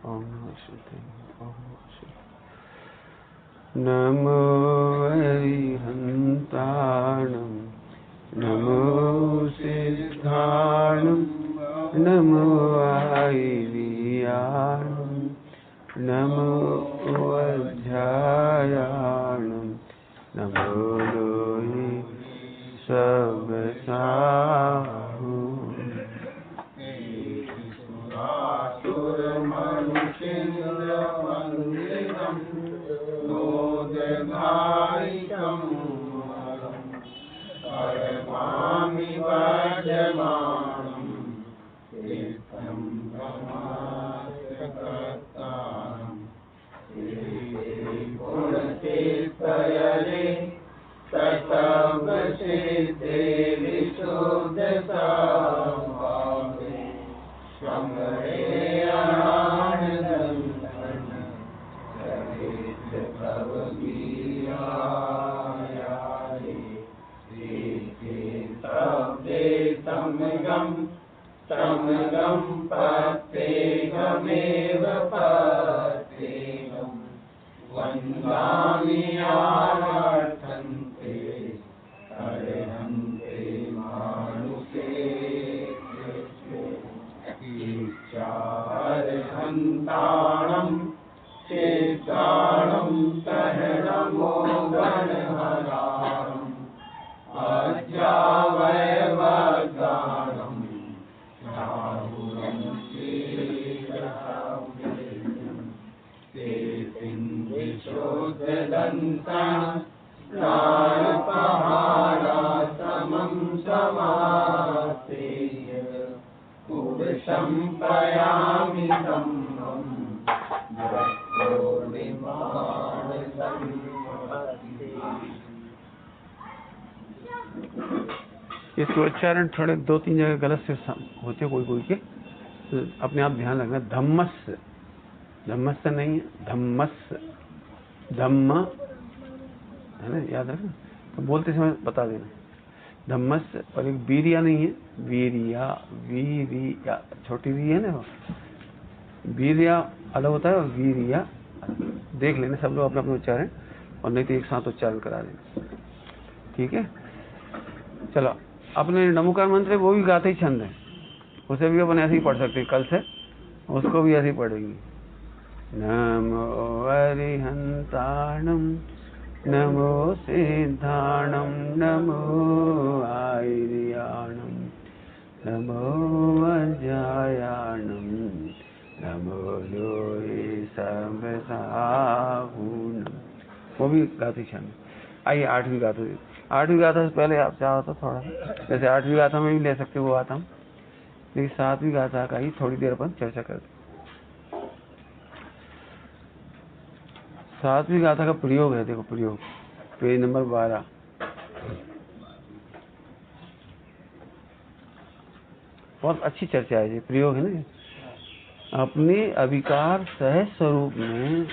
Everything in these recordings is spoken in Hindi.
ओम नमः शिवाय। ओम नमः शिवाय। नमो अरिहन्ताणं नमो सिद्धाणं नमो आयर्याणं नमो अध्यायाणं नमो लोहि सबसाहु। समगम प्रत्येकमेव प्रत्येकं वन्दामि आवर्तन्ते अर्हन्ते मानुषे इच्छार्हन्ताणं सिद्धाणं सहनमो गणहराणम् अज्ञावयवगाणम् प्राणपहारासमं समासेय पुरुषं पयामि तम्मं इसके उच्चारण थोड़े 2-3 जगह गलत से होते कोई के, तो अपने आप ध्यान रखना। धम्मस, धम्मस नहीं है, धम्मस, धम्म है ना, याद रखना। तो बोलते समय बता देना धम्मस। और एक वीरिया नहीं है, वीरिया, वीरिया, छोटी वी है ना, वीरिया अलग होता है और वीरिया। देख लेना सब लोग अपना अपना उच्चारण, और नहीं तो एक साथ उच्चारण करा देना, ठीक है। चलो, अपने नमोकार मंत्र है वो भी गाते ही छंद है, उसे भी अपन ऐसे ही पढ़ सकते हैं। कल से उसको भी ऐसे ही पढ़ेंगे। नमो अरिहन्ताणं नमो सिद्धाणं नमो आयर्याणं नमो अज्ञायाणं नमो लोहि सबसाहुणम्। वो भी गाते छंद। आइए 8वीं गाथा। 8वीं गाथा से पहले आप चाहो तो थोड़ा, जैसे 8वीं गाथा में भी ले सकते वो गाथा हम, लेकिन 7वीं गाथा का ही थोड़ी देर अपन चर्चा करते। 7वीं गाथा का प्रयोग है, देखो प्रयोग, पेज नंबर 12। बहुत अच्छी चर्चा है, ये प्रयोग है ना। अपने अविकार सहज स्वरूप में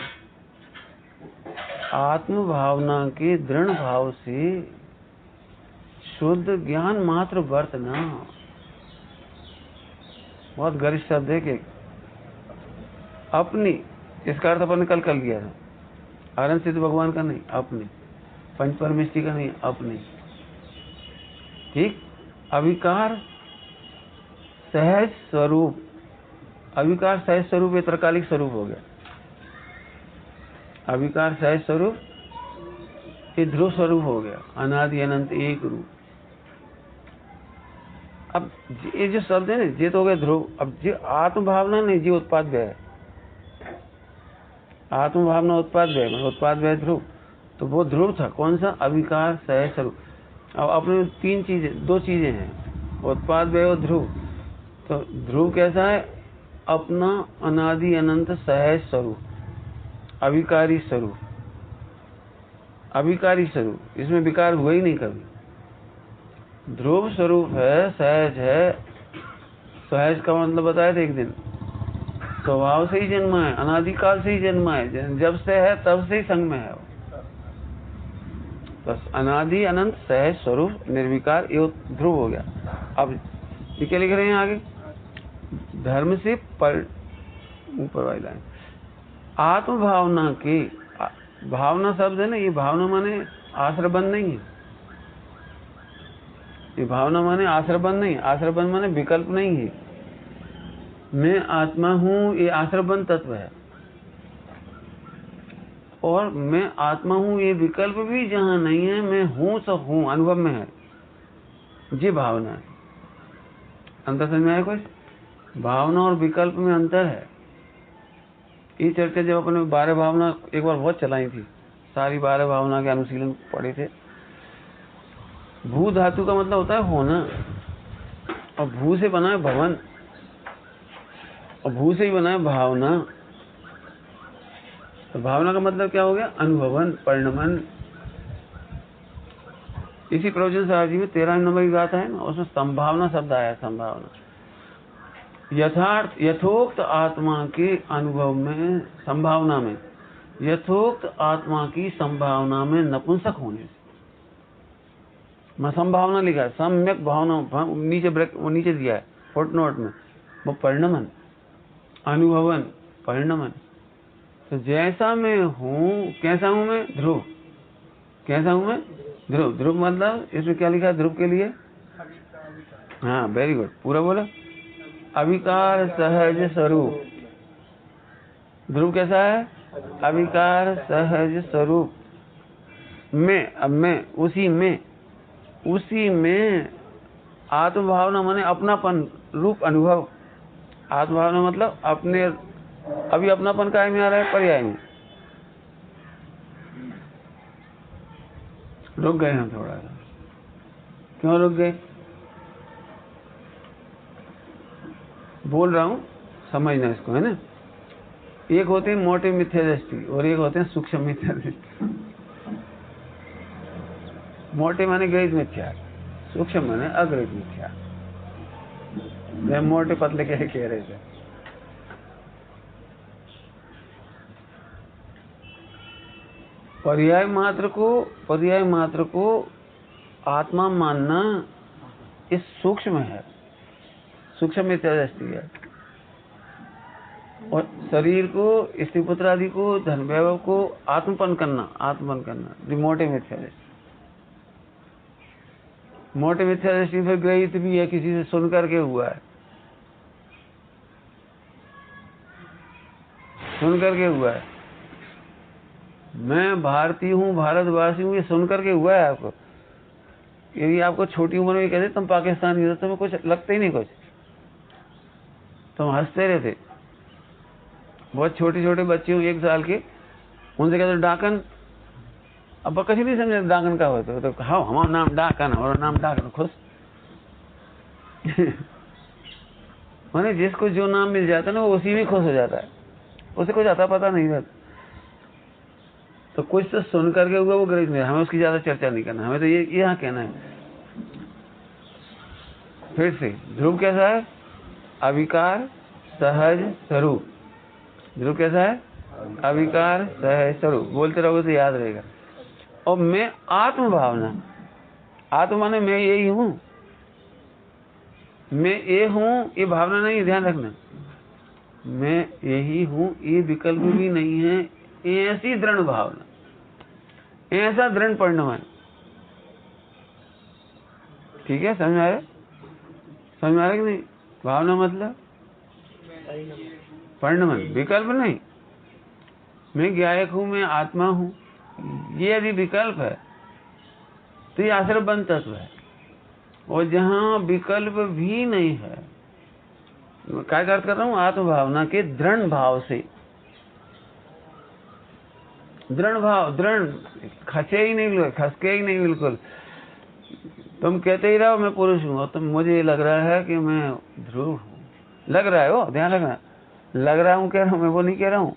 आत्म भावना के दृढ़ भाव से शुद्ध ज्ञान मात्र वर्तना। बहुत गरिष्ठ शब्द है कि अपनी, इसका अर्थ अपन ने कल कर लिया था। आनंद सिद्ध भगवान का नहीं, अपने पंच परमेष्टि का नहीं, अपने, ठीक। अविकार सहज स्वरूप, अविकार सहज स्वरूप एक त्रकालिक स्वरूप हो गया। अविकार सहज स्वरूप ये ध्रुव स्वरूप हो गया, अनादि अनंत एक रूप। अब ये जो शब्द है ना, ये तो हो गया ध्रुव। अब जो आत्म भावना नहीं, जी उत्पाद है, आत्म भावना उत्पाद है, उत्पाद है ध्रुव। तो वो ध्रुव था कौन सा? अविकार सहज स्वरूप। अब अपने 3 चीजें, 2 चीजें हैं, उत्पाद व्यय और ध्रुव। तो ध्रुव कैसा है? अपना अनादि अनंत सहज स्वरूप, अविकारी स्वरूप, अविकारी स्वरूप, इसमें विकार हुआ ही नहीं कभी। ध्रुव स्वरूप है, सहज है। सहज का मतलब बताया था एक दिन, स्वभाव से ही जन्मा है, अनादिकाल से ही जन्मा है, जब से है तब से ही संग में है। बस अनादि अनंत सहज स्वरूप निर्विकार, ये ध्रुव हो गया। अब ये क्या लिख रहे हैं आगे? धर्म से ऊपर वाली लाइन। आत्म भावना के, भावना शब्द है ना, ये भावना माने आश्रयबंध नहीं है, ये भावना माने आश्रयबंध नहीं, आश्रयबंध माने विकल्प नहीं है। मैं आत्मा हूं, ये आश्रयबंध तत्व है, और मैं आत्मा हूं ये विकल्प भी जहां नहीं है, मैं हूं सब हूं, अनुभव में है, ये भावना है। अंतर समझ में आया कुछ? भावना और विकल्प में अंतर है। ये चर्चा जब अपने 12 भावना एक बार बहुत चलाई थी, सारी 12 भावना के अनुशीलन पढ़े थे। भू धातु का मतलब होता है होना, और भू से बना है भवन, और भू से ही बना है भावना। तो भावना का मतलब क्या हो गया? अनुभवन, परिणमन। इसी प्रवचन साहब जी में 13 नंबर की गाथा है ना, उसमें संभावना शब्द आया। संभावना यथार्थ, यथोक्त आत्मा के अनुभव में, संभावना में, यथोक्त आत्मा की संभावना में नपुंसक होने से। मैं संभावना लिखा है, सम्यक भावना, नीचे ब्रेक, वो नीचे दिया है फुटनोट में, वो परिणमन, अनुभवन, परिणमन। तो जैसा मैं हूं, कैसा हूं मैं? ध्रुव। कैसा हूं मैं? ध्रुव। ध्रुव मतलब इसमें क्या लिखा है ध्रुव के लिए? हाँ, वेरी गुड, पूरा बोला। अविकार सहज स्वरूप। ध्रुव कैसा है? अविकार सहज स्वरूप में। अब मैं उसी में आत्मभावना माने अपनापन रूप अनुभव। आत्मभावना मतलब अपने, अभी अपनापन काय में आ रहा है? पर्याय में। रुक गए हम थोड़ा सा। क्यों रुक गए? बोल रहा हूं, समझना इसको, है ना। एक होते हैं मोटे मिथ्या दृष्टि और एक होते हैं सूक्ष्म मिथ्या दृष्टि। मोटे माने गृहित मिथ्या, सूक्ष्म माने अगृहित मिथ्या। वे मोटे पतले कैसे कह रहे थे? पर्याय मात्र को आत्मा मानना इस सूक्ष्म है, सूक्ष्म मिथ्या दृष्टि है। और शरीर को, स्त्री पुत्र आदि को, धन वैभव को आत्मपन करना मोटे मिथ्या दृष्टि। मोटे मिथ्या दृष्टि फिर ग्रहित भी है, किसी से सुन करके हुआ है, सुन करके हुआ है। मैं भारतीय हूँ, भारतवासी हूँ, ये सुन करके हुआ है आपको। यदि आपको छोटी उम्र में कहते तुम पाकिस्तानी हो, तुम्हें कुछ लगता ही नहीं, कुछ तुम हंसते रहते। बहुत छोटे छोटे बच्चे हूँ 1 साल के, उनसे कहते डाकन, अब कभी नहीं समझे डाकन का होता तो हाँ हमारा नाम डाकन, हमारा नाम डाकन, खुश। माने जिसको जो नाम मिल जाता है ना, वो उसी में खुश हो जाता है, उसे कुछ आता पता नहीं रहता। तो कुछ तो सुन करके हुआ वो ग्रहित में, हमें उसकी ज्यादा चर्चा नहीं करना, हमें तो ये यहाँ कहना है। फिर से ध्रुव कैसा है? अविकार सहज स्वरूप। ध्रुव कैसा है? अविकार सहज स्वरूप। बोलते रहोगे तो याद रहेगा। और मैं आत्म भावना, आत्म माने मैं यही हूं, मैं ये हूं, ये भावना नहीं, ध्यान रखना। मैं यही हूं, ये विकल्प भी नहीं है, ऐसी दृढ़ भावना, ऐसा दृढ़ परिणमन। ठीक है, समझ में आ रहा है? समझ में आ रहा है कि नहीं? भावना मतलब परिणमन, विकल्प नहीं। मैं ज्ञायक हूं, मैं आत्मा हूं, ये यदि विकल्प है तो ये आश्रयबंध तत्व है। और जहां विकल्प भी नहीं है, क्या अर्थ कर रहा हूं? आत्मभावना के दृढ़ भाव से, दृढ़ भाव, दृढ़, खसे ही नहीं, खसके ही नहीं बिल्कुल। तुम कहते ही रहो मैं पुरुष हूं, और तुम मुझे लग रहा है कि मैं ध्रुव हूं, लग रहा है, वो ध्यान रखना, लग रहा हूं कह रहा हूं मैं, वो नहीं कह रहा हूं,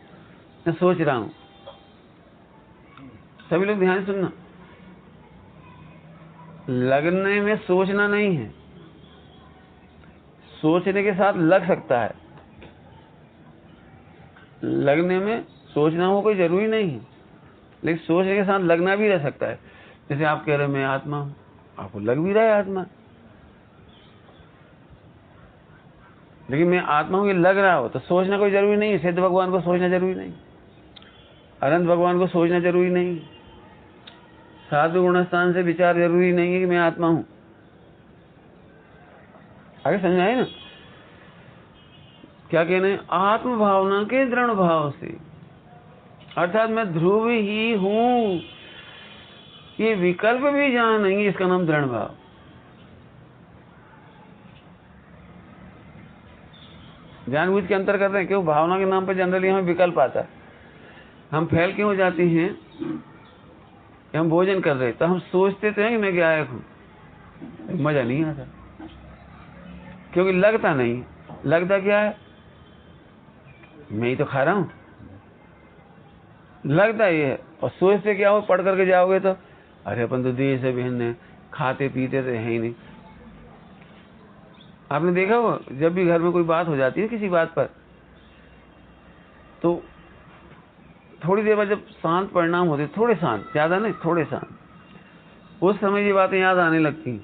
मैं सोच रहा हूं। सभी लोग ध्यान सुनना, लगने में सोचना नहीं है, सोचने के साथ लग सकता है, लगने में सोचना हो कोई जरूरी नहीं है, लेकिन सोचने के साथ लगना भी रह सकता है। जैसे आप कह रहे हैं मैं आत्मा हूं, आपको लग भी रहा है आत्मा। लेकिन मैं आत्मा हूँ ये लग रहा हो तो सोचना कोई जरूरी नहीं है। सिद्ध भगवान को सोचना जरूरी नहीं, अनंत भगवान को सोचना जरूरी नहीं, साधु गुण स्थान से विचार जरूरी नहीं है कि मैं आत्मा हूं। आगे समझ आए ना क्या कहने? आत्म भावना के दृढ़ भाव से, अर्थात मैं ध्रुव ही हूं, ये विकल्प भी जहां नहीं है, इसका नाम दृढ़ भाव। जानबूझ के अंतर कर रहे हैं क्यों? भावना के नाम पर जनरली हमें विकल्प आता है। हम फेल क्यों हो जाते हैं? हम भोजन कर रहे तो हम सोचते तो हैं कि मैं गायक हूं, मजा नहीं आता क्योंकि लगता नहीं। लगता क्या है? मैं ही तो खा रहा हूं, लगता ये है। और सोचते क्या हो? पढ़ करके जाओगे तो अरे अपन तो देश है बहन है, खाते पीते तो है ही नहीं। आपने देखा हो जब भी घर में कोई बात हो जाती है किसी बात पर, तो थोड़ी देर बाद जब शांत परिणाम होते, थोड़े शांत, ज्यादा नहीं, थोड़े शांत, उस समय ये बातें याद आने लगती,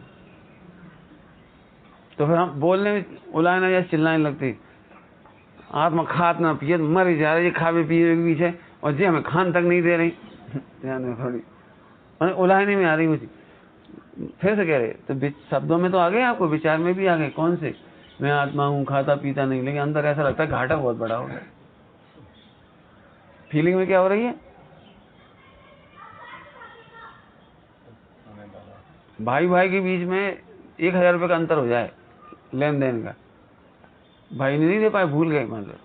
तो फिर हम बोलने में उलायना या चिल्लाने लगती। आत्मा खात ना पिए मर ही जा रही है, खावे पिए के पीछे, और जी हमें खान तक नहीं दे रही। थोड़ी मैंने उलायने में आ रही मुझे, फिर से कह रहे तो शब्दों में तो आ गए, आपको विचार में भी आ गए। कौन से? मैं आत्मा हूँ, खाता पीता नहीं, लेकिन अंदर ऐसा लगता है घाटा बहुत बड़ा हो गया। फीलिंग में क्या हो रही है? भाई भाई के बीच में 1000 रुपए का अंतर हो जाए लेन देन का, भाई ने नहीं दे पाए, भूल गए, मतलब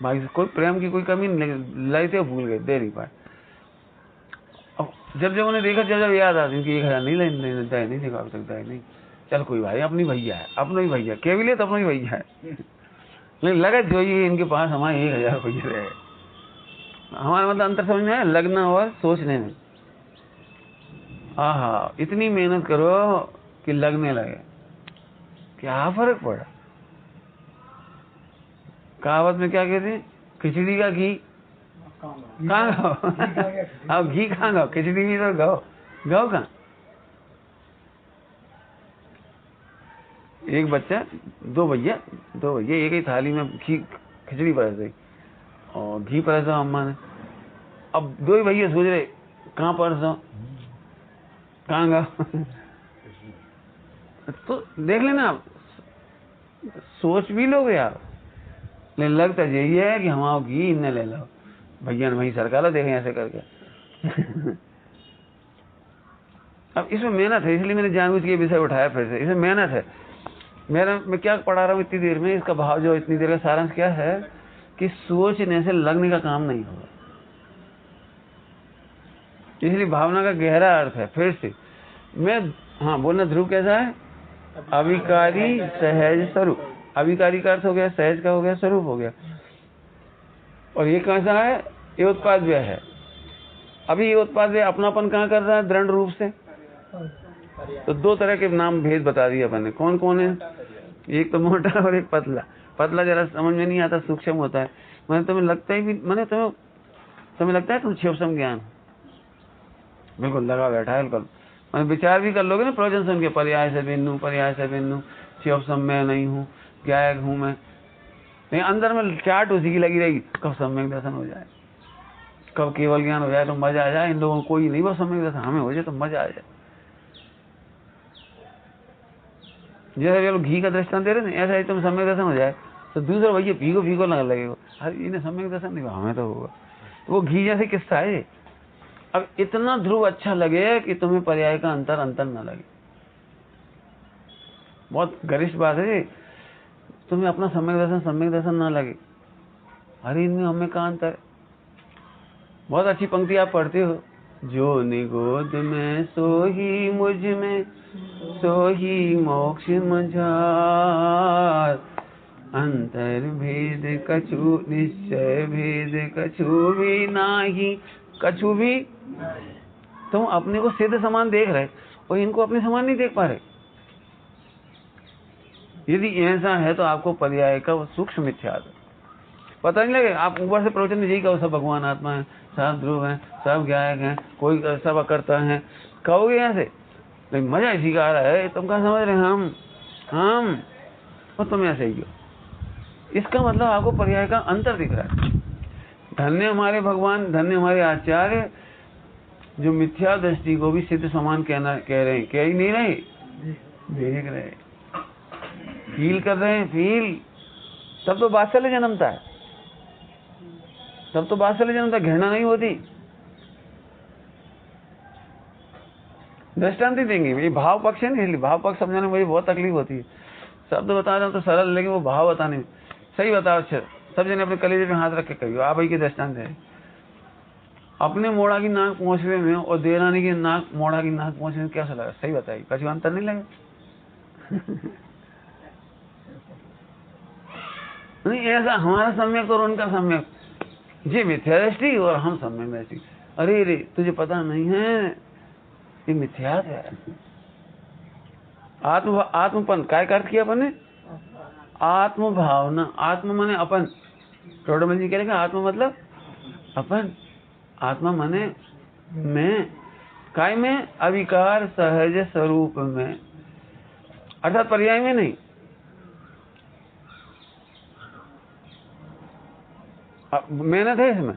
भाई से कोई प्रेम की कोई कमी नहीं, लाए थे भूल गए, दे नहीं पाए। अब जब उन्हें देखा, जब याद आती कि 1000 नहीं दे नहीं देखा अब तक, नहीं, चल कोई भाई, अपनी भैया है, अपना ही भैया, के भी ले तो अपना ही भैया है। लेकिन लगा जो ये इनके पास हमारे 1000 रुपये रहे, हमारा मतलब अंतर समझ में है लगना और सोचने में। आहा, इतनी मेहनत करो कि लगने लगे, क्या फर्क पड़ा? कहावत में क्या कहते हैं? खिचड़ी का घी कहाँ गाओ? अब घी कहाँ गाओ? खिचड़ी भी तो गाओ, गाओ कहाँ? एक बच्चा, दो भैया एक ही थाली में खिचड़ी परस गई और घी परसा अम्मा ने। अब दो ही भैया सोच रहे कहाँ परसा, कहाँ गाओ? तो देख लेना आप, सोच भी लोगे आप, लेकिन लगता यही है कि हमारा घी इन्हें ले लो, भैया ने वहीं सरका लो, देखें ऐसे करके। अब इसमें मेहनत है, इसलिए मैंने जानबूझ के विषय उठाया फिर से। इसमें मेहनत है। मैं क्या पढ़ा रहा हूँ इतनी देर में, इसका भाव जो इतनी देर का सारांश क्या है कि सोचने से लगने का काम नहीं होगा। इसलिए भावना का गहरा अर्थ है। फिर से मैं, हाँ बोलना, ध्रुव कैसा है? अविकारी सहज स्वरूप। अविकारी का अर्थ हो गया, सहज का हो गया, स्वरूप हो गया। और ये कैसा है? ये उत्पाद्य है। अभी ये उत्पाद्य अपनापन कहाँ कर रहा है? दृढ़ रूप से। तो दो तरह के नाम भेद बता दिए अपन ने। कौन कौन है? एक तो मोटा और एक पतला। पतला जरा समझ में नहीं आता, सूक्ष्म होता है। मैंने तुम्हें लगता ही भी, मैंने तुम्हें लगता है तुम क्षोभसम ज्ञान बिल्कुल लगा बैठा है। बिल्कुल मैंने विचार भी कर लोगे ना प्रवचन सुन के, पर्याय से भिन्न, क्षोभसम मैं नहीं हूँ, गायक हूँ मैं, नहीं अंदर में चाट उसी की लगी रहेगी। कब सम्यक दर्शन हो जाए, कब केवल ज्ञान हो जाए तो मजा आ जाए। इन लोगों को कोई नहीं, वो सम्यक दर्शन हमें हो जाए तो मजा आ जाए। जैसे ये लोग घी का दृष्टांत दे रहे ना, ऐसा ही तुम सम्यक दर्शन हो जाए तो दूसरा भैया फीको लगेगा, अरे इन्हें सम्यक दर्शन नहीं हुआ, हमें तो होगा। तो वो घी जैसे किस्सा है। अब इतना ध्रुव अच्छा लगे कि तुम्हें पर्याय का अंतर न लगे। बहुत गरिष्ठ बात है। तुम्हें अपना सम्यक दर्शन ना लगे, अरे इनमें हमें कहाँ अंतर है। बहुत अच्छी पंक्ति आप पढ़ते हो, जो निगोद में सो ही मुझ में, सो ही मोक्ष मझार, अंतर भेद कछु निश्चय भेद कछु भी नाही, कछु भी। तुम अपने को सिद्ध समान देख रहे और इनको अपने समान नहीं देख पा रहे। यदि ऐसा है तो आपको पर्याय का सूक्ष्म मिथ्यात्व पता नहीं लगे। आप ऊपर से प्रवचन में यही कहो सब भगवान आत्मा है, सब ध्रुव है, सब गायक है, कोई सब अकर्ता है, कहोगे ऐसे, लेकिन मजा इसी का आ रहा है। तुम क्या समझ रहे हैं? हम और तुम ऐसे ही हो। इसका मतलब आपको पर्याय का अंतर दिख रहा है। धन्य हमारे भगवान, धन्य हमारे आचार्य, जो मिथ्या दृष्टि को भी सिद्ध समान कह रहे हैं। कह ही नहीं रहे, देख रहे, फील कर रहे हैं, फील। तब तो वात्सल्य जन्मता है, तब तो वात्सल्य जन्मता, घृणा नहीं होती। दृष्टांत ही देंगे, ये भाव पक्ष है ना, इसलिए भाव पक्ष समझाने में मुझे बहुत तकलीफ होती है। शब्द बता रहे हो तो सरल, लेकिन वो भाव बताने में सही बताओ। अच्छा, सब जने अपने कलेजे पे हाथ रख के कहियो, आप भाई के दृष्टांत है। अपने मोड़ा की नाक पहुंचने में और देरानी की नाक मोड़ा की नाक पहुंचने में कैसा लगा? सही बताइए, कछु अंतर नहीं लगा? नहीं, ऐसा हमारा सम्यक और उनका सम्यक, ये मिथ्या दृष्टि और हम सम्यक दृष्टि। अरे रे, तुझे पता नहीं है, ये मिथ्या है। आत्मपन काय का अर्थ किया अपन ने? आत्म भावना। आत्म माने अपन। टोडरमल जी कह रहे आत्मा मतलब अपन, आत्मा माने मैं, काय में? अविकार सहज स्वरूप में, अर्थात पर्याय में नहीं। मेहनत है इसमें,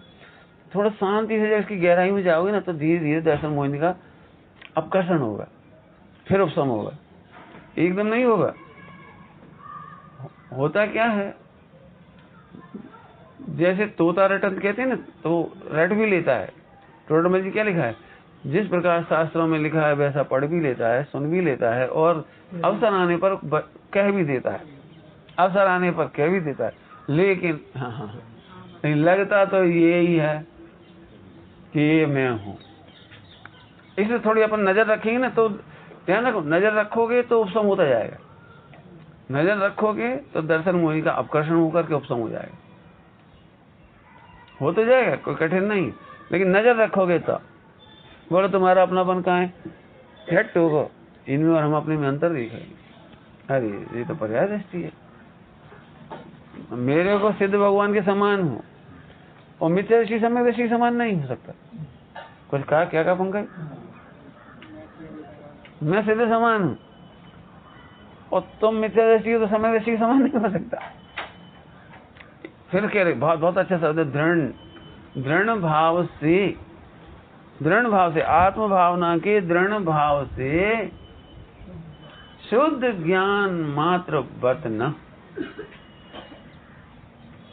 थोड़ा शांति से जब इसकी गहराई में जाओगे ना तो धीरे धीरे दर्शन मोहिनी का अपकर्षण होगा, फिर उपशम होगा, एकदम नहीं होगा। होता क्या है, जैसे तोता रटन कहते हैं ना, तो रट भी लेता है। टोडरमल जी क्या लिखा है? जिस प्रकार शास्त्रों में लिखा है वैसा पढ़ भी लेता है, सुन भी लेता है, और अवसर आने पर कह भी देता है, अवसर आने पर कह भी देता है। लेकिन हाँ, नहीं लगता तो ये ही है कि ये मैं हूं। इसलिए थोड़ी अपन नजर रखेंगे ना, तो ध्यान रखो, नजर रखोगे तो उपशम होता जाएगा। नजर रखोगे तो दर्शन मोहिनी का अपकर्षण होकर के उपशम हो जाएगा, हो तो जाएगा, कोई कठिन नहीं। लेकिन नजर रखोगे तो बोलो तुम्हारा अपनापन कहाँ है? ठेठ होगा इनमें और हम अपने में अंतर दिखेंगे। अरे ये तो पर्याय दृष्टि है, मेरे को सिद्ध भगवान के समान हूँ और मिथ्या दृष्टि सम्यक दृष्टि समान नहीं हो सकता। कुछ कहा? क्या कहा पंकज? मैं सिद्ध समान हूँ और तुम मिथ्या दृष्टि हो तो सम्यक दृष्टि समान नहीं हो सकता। फिर कह रहे, बहुत बहुत अच्छा शब्द है, दृढ़। दृढ़ भाव से, दृढ़ भाव से, आत्म भावना के दृढ़ भाव से शुद्ध ज्ञान मात्र बतना।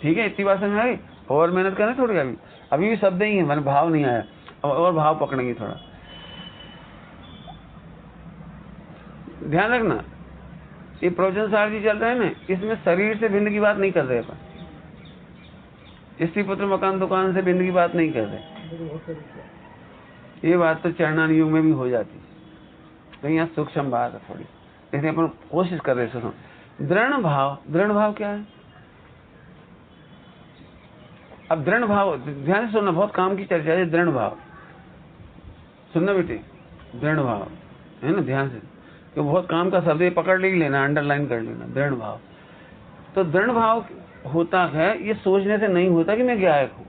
ठीक है, इतनी बात समझ में आई? और मेहनत करना थोड़ी, अभी भी शब्द ही है, मैंने भाव नहीं आया, और भाव पकड़ेंगे थोड़ा। ध्यान रखना, ये प्रवचन सार जी चल रहे हैं ना, इसमें शरीर से भिन्न की बात नहीं कर रहे अपन, स्त्री पुत्र मकान दुकान से भिन्न की बात नहीं कर रहे। ये बात तो चरणान युग में भी हो जाती, तो यहाँ सूक्ष्म बात है थोड़ी, इसलिए अपन कोशिश कर रहे हैं। दृढ़ भाव, दृढ़ भाव क्या है? अब दृढ़ भाव ध्यान से सुनना, बहुत काम की चर्चा है। दृढ़ भाव सुनना बेटे, दृढ़ भाव है ना, ध्यान से, तो बहुत काम का शब्द पकड़ ले लेना, अंडरलाइन कर लेना। दृढ़ भाव, तो दृढ़ भाव होता है, ये सोचने से नहीं होता कि मैं गायक हूं।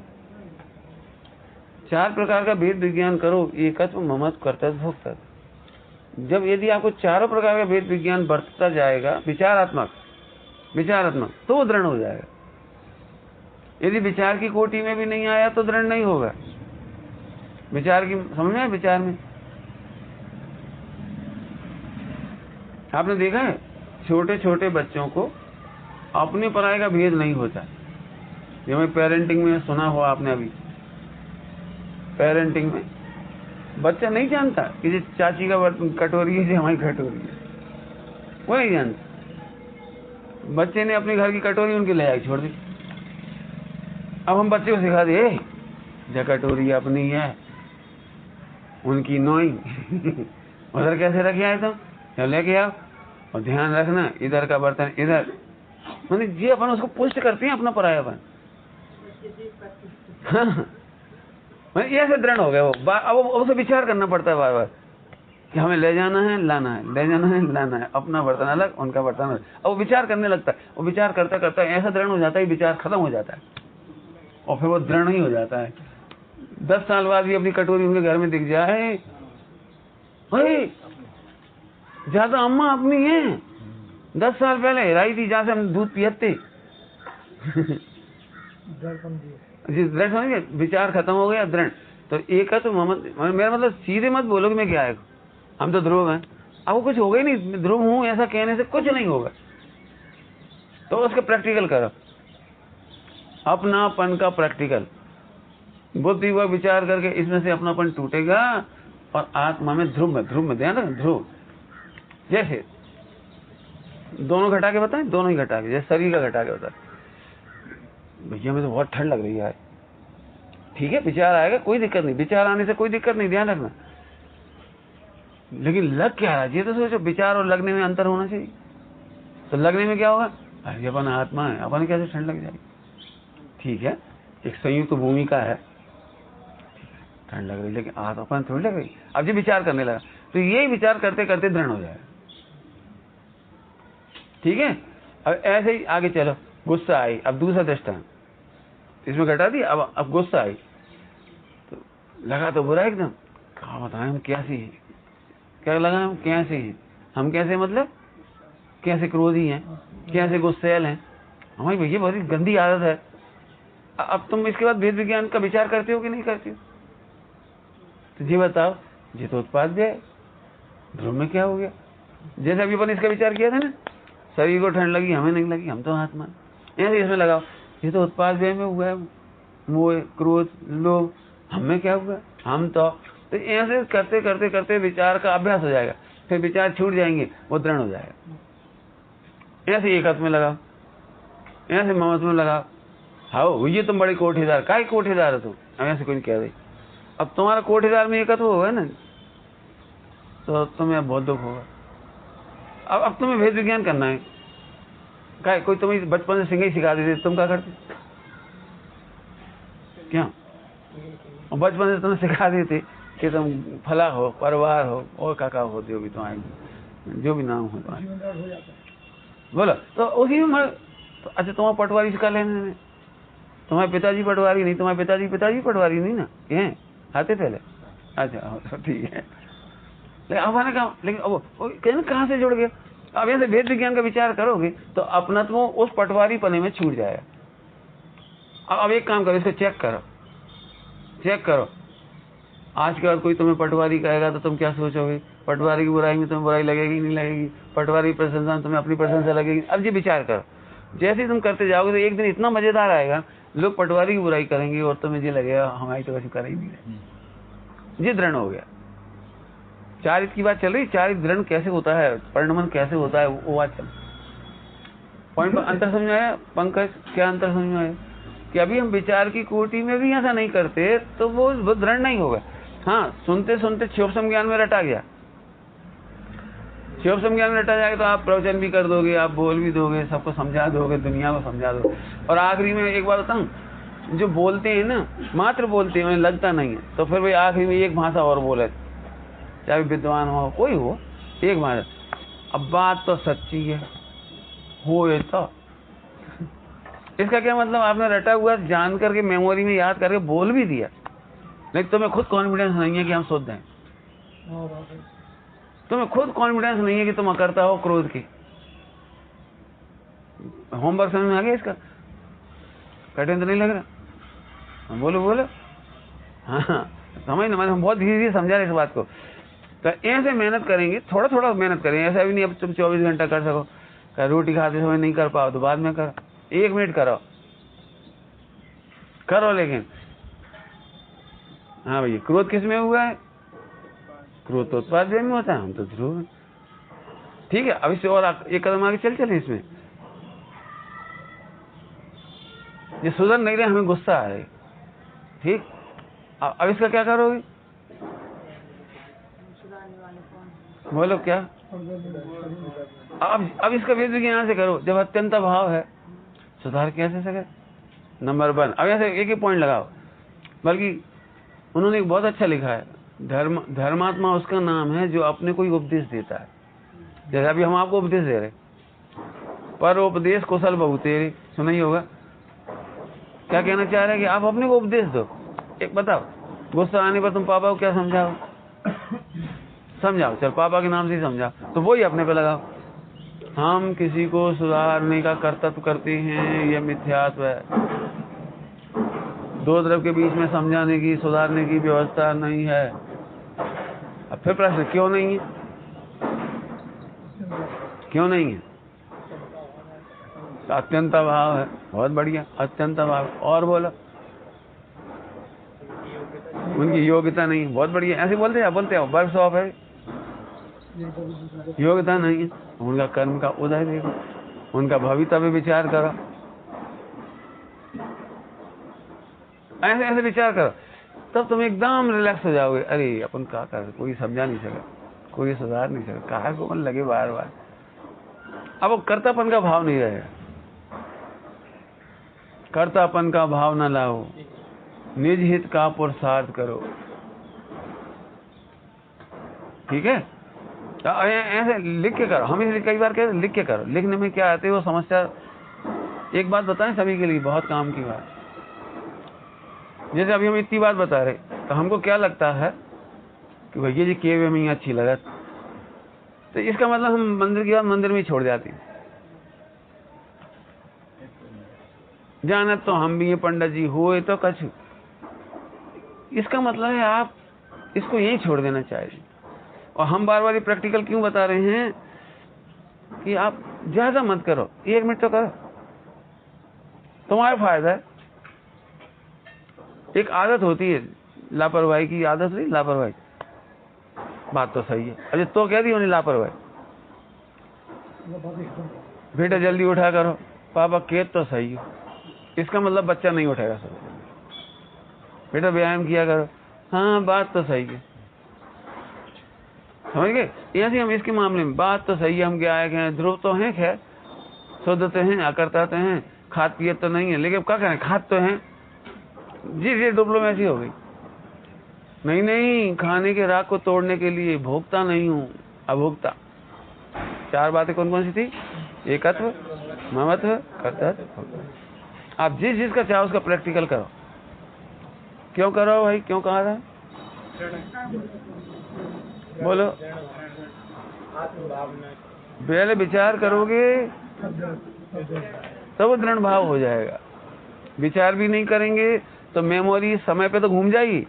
4 प्रकार का भेद विज्ञान करो, एकत्व, ममत्व, कर्तव्य, भोक्तव्य। जब यदि आपको चारों प्रकार का भेद विज्ञान बरतता जाएगा, विचारात्मक, तो वो दृढ़ हो जाएगा। यदि विचार की कोटि में भी नहीं आया तो दृढ़ नहीं होगा। विचार की समझ में, विचार में आपने देखा है, छोटे छोटे बच्चों को अपने पराये का भेद नहीं होता। ये मैं पेरेंटिंग में सुना हुआ आपने, अभी पेरेंटिंग में बच्चा नहीं जानता कि ये चाची का बर्तन कटोरी है, ये हमारी कटोरी है, वो नहीं जानता। बच्चे ने अपने घर की कटोरी उनके ले आई, छोड़ दी। अब हम बच्चे को सिखा दे, जो कटोरी अपनी है, उनकी नोई उधर कैसे रखे आए तुम, तो लेके आओ, और ध्यान रखना इधर का बर्तन इधर। मैंने जी अपन उसको पुष्ट करते हैं अपना परायापन। हाँ, ये ऐसे दृढ़ हो गए वो। अब उसे विचार करना पड़ता है बार बार कि हमें ले जाना है, लाना है, ले जाना है, लाना है, अपना बर्तन अलग, उनका बर्तन अलग। अब वो विचार करने लगता है, वो विचार करता करता ऐसा दृढ़ हो जाता है, विचार खत्म हो जाता है और फिर वो दृढ़ नहीं हो जाता है। 10 साल बाद भी अपनी कटोरी उनके घर में दिख जाए, भाई ज्यादा अम्मा अपनी है, 10 साल पहले हिराई थी जहां से हम दूध पियते, जी दृढ़ समझ गए, विचार खत्म हो गया, दृढ़। तो एक है तो मेरा मतलब सीधे मत बोलो कि मैं क्या है, हम तो ध्रुव हैं। अब वो कुछ होगा ही नहीं, मैं ध्रुव हूं ऐसा कहने से कुछ नहीं होगा। तो उसके प्रैक्टिकल करो, अपनापन का प्रैक्टिकल। बुद्धि व विचार करके इसमें से अपनापन टूटेगा और आत्मा में ध्रुव में ध्यान रखना, ध्रुव। जैसे दोनों घटा के बताएं, दोनों ही घटा के, जैसे शरीर का घटा के बताएं, भैया मुझे तो बहुत ठंड लग रही है। ठीक है, विचार आएगा, कोई दिक्कत नहीं, विचार आने से कोई दिक्कत नहीं, ध्यान रखना। लेकिन लग क्या रहा है ये तो सोचो, विचार और लगने में अंतर होना चाहिए। तो लगने में क्या होगा, अरे अपन आत्मा है, अपन कैसे ठंड लग जाएगी। ठीक है, एक संयुक्त भूमिका है, ठंड लग रही, लेकिन अपन थोड़ी लग रही। अब जी विचार करने लगा तो यही विचार करते करते दृढ़ हो जाएगा। ठीक है, अब ऐसे ही आगे चलो, गुस्सा आई, अब दूसरा दृष्टांत इसमें घटा दी। अब गुस्सा आई तो लगा तो बुरा एकदम, कहा बताएं हम कैसे हैं, क्या लगा हम कैसे हैं, हम कैसे मतलब कैसे क्रोधी हैं, कैसे गुस्सैल हैं, हमारी भैया बहुत गंदी आदत है। अब तुम इसके बाद वेद विज्ञान का विचार करते हो कि नहीं करते हो। तो ये बताओ, ये तो उत्पाद है, ध्रुव में क्या हो गया। जैसे अभी अपन इसका विचार किया था ना, शरीर को ठंड लगी, हमें नहीं लगी, हम तो आत्मा। ऐसे इसमें लगाओ, ये तो उत्पाद व्यय में हुआ है, मोह क्रोध लोभ, हमें क्या हुआ, हम तो ऐसे करते करते करते विचार का अभ्यास हो जाएगा, फिर विचार छूट जाएंगे, वो दृढ़ हो जाएगा। ऐसे एक हाथ में लगाओ, ऐसे ममत्व में लगाओ। हाँ ये तुम बड़े कोठीदार, काय कोठीदार है तुम, ऐसे कोई कह रही। अब तुम्हारा कोठीदार में एकत्व होगा ना, तो तुम्हें बहुत दुख होगा। अब तुम्हें वेद विज्ञान करना है, काय कोई तुम्हें बचपन से सिंगाई सिखा देते, तुम क्या करते, क्या बचपन से तुम्हें सिखा देते कि तुम फला हो, परिवार हो, और काका हो, जो भी तुम्हारी जो भी नाम हो तुम्हारे, बोलो तो उसी में तो अच्छा तुम्हारा पटवारी सिखा लेने, तुम्हारे पिताजी पटवारी नहीं, तुम्हारे पिताजी पटवारी नहीं ना, ये आते पहले, अच्छा ठीक है। लेकिन अब मैंने कहा, लेकिन अब कहाँ से जुड़ गया। अब ऐसे वेद विज्ञान का विचार करोगे तो अपनत्व उस पटवारी पने में छूट जाएगा। अब एक काम करो, इसको चेक करो। आज के बाद कोई तुम्हें पटवारी कहेगा तो तुम क्या सोचोगे, पटवारी की बुराई में तुम्हें बुराई लगेगी नहीं लगेगी, पटवारी प्रशंसा में तुम्हें अपनी प्रशंसा लगेगी। अब ये विचार करो, जैसे ही तुम करते जाओगे तो एक दिन इतना मजेदार आएगा, लोग पटवारी की बुराई करेंगे और तुम्हें ये लगेगा हमारी तो वैसे कर ही नहीं रहे। ये दृढ़ हो गया। चारित्र की बात चल रही, चारित्र दृढ़ कैसे होता है, परिणमन कैसे होता है, वो बात चल। पॉइंट पर अंतर समझ आया पंकज, क्या अंतर समझ आया कि अभी हम विचार की कोटि में भी ऐसा नहीं करते तो वो दृढ़ नहीं होगा। हाँ, सुनते सुनते क्षोभसम ज्ञान में रटा गया, क्षोभसम ज्ञान में रटा जाएगा तो आप प्रवचन भी कर दोगे, आप बोल भी दोगे, सबको समझा दोगे, दुनिया को समझा दोगे। और आखिरी में एक बात बताऊं, जो बोलते हैं ना, मात्र बोलते हैं, उन्हें लगता नहीं है, तो फिर भाई आखिरी में एक भाषा और बोले, चाहे विद्वान हो कोई हो, एक भाषा। अब बात तो सच्ची है, हो ये तो इसका क्या मतलब, आपने रटा हुआ जान करके मेमोरी में याद करके बोल भी दिया, लेकिन तुम्हें खुद कॉन्फिडेंस नहीं है कि हम शुद्ध हैं, तुम्हें खुद कॉन्फिडेंस नहीं है कि तुम अकर्ता हो क्रोध की। होमवर्क समझ में आ गया इसका, कठिन तो नहीं लग रहा, बोलो। हाँ समझ ना, मैंने बहुत धीरे धीरे समझा इस बात को। तो ऐसे मेहनत करेंगे, थोड़ा थोड़ा मेहनत करेंगे, ऐसा भी नहीं अब तुम 24 घंटा कर सको। रोटी खाते समय नहीं कर पाओ तो बाद में करो, 1 मिनट करो लेकिन। हाँ भैया, क्रोध किस में हुआ है, क्रोध तो उत्पाद में होता है, हम तो ध्रुव है। ठीक है, अब इससे और एक कदम आगे चले इसमें। ये सुधर नहीं रहे, हमें गुस्सा आ रहा, ठीक, अब इसका क्या करोगे, बोलो क्या। अब इसका वेद विज्ञान से करो, जब अत्यंत भाव है सुधार कैसे सके। नंबर 1, अब ऐसे एक ही पॉइंट लगाओ, बल्कि उन्होंने एक बहुत अच्छा लिखा है, धर्मात्मा उसका नाम है जो अपने को ही उपदेश देता है। जैसे अभी हम आपको उपदेश दे रहे, पर उपदेश कुशल बहु तेरे, सुना ही होगा। क्या कहना चाह रहे हैं कि आप अपने को उपदेश दो। एक बताओ, गुस्सा आने पर तुम पापा को क्या समझाओ, चल पापा के नाम से ही समझाओ, तो वही अपने पे लगाओ। हम किसी को सुधारने का कर्तव्य करते हैं, यह मिथ्यात्व है। दो तरफ के बीच में समझाने की, सुधारने की व्यवस्था नहीं है। अब फिर प्रश्न, क्यों नहीं है? क्यों नहीं है? अत्यंत अभाव है। बहुत बढ़िया, अत्यंत अभाव। और बोलो, उनकी योग्यता नहीं। बहुत बढ़िया, ऐसे बोलते हैं वर्कशॉप है, योग्यता नहीं है। उनका कर्म का उदय देखो, उनका भवितव्य विचार करो, ऐसे ऐसे विचार करो, तब तुम एकदम रिलैक्स हो जाओगे। अरे अपन क्या कर, कोई समझा नहीं सका, कोई सुधार नहीं सका, कहा को मन लगे बार बार। अब वो कर्तापन का भाव नहीं रहेगा। कर्तापन का भाव न लाओ, निज हित का पुरुषार्थ करो। ठीक है, ऐसे लिख के करो। हम इसलिए कई बार कहते लिख के करो। लिखने में क्या आते है वो समस्या। एक बात बताएं सभी के लिए, बहुत काम की बात। जैसे अभी हम इतनी बात बता रहे, तो हमको क्या लगता है कि भैया जी केव में अच्छी लगत, तो इसका मतलब हम मंदिर की बात मंदिर में ही छोड़ जाते हैं। जाना तो हम भी पंडित जी हुए तो कछु, इसका मतलब है आप इसको यही छोड़ देना चाहिए। और हम बार बार ये प्रैक्टिकल क्यों बता रहे हैं कि आप ज्यादा मत करो, 1 मिनट तो करो, तुम्हारा फायदा है। एक आदत होती है लापरवाही की, आदत नहीं, लापरवाही। बात तो सही है। अरे तो कह दी उन्हें लापरवाही, बेटा जल्दी उठा करो, पापा केत तो सही है, इसका मतलब बच्चा नहीं उठेगा। सब बेटा व्यायाम किया करो, हाँ बात तो सही है। समझ गए? ऐसे हम इसके मामले में बात तो सही है, हम गायक हैं, ध्रुव तो हैं, खैर शुद्ध तो हैं, अकर्ता तो हैं, खाद पियत तो नहीं है, लेकिन क्या करें, खाद तो हैं। जी डिप्लोमेसी हो गई। नहीं, खाने के राग को तोड़ने के लिए भोक्ता नहीं हूं, अभोक्ता। 4 बातें कौन कौन सी थी? एकत्व, ममत्व, कर्तव्य। आप जिस जिसका चाहो उसका प्रैक्टिकल करो। क्यों करो भाई, क्यों कहा था? बोलो। पहले विचार करोगे तब दृढ़ भाव हो जाएगा। विचार भी नहीं करेंगे तो मेमोरी समय पे तो घूम जाएगी,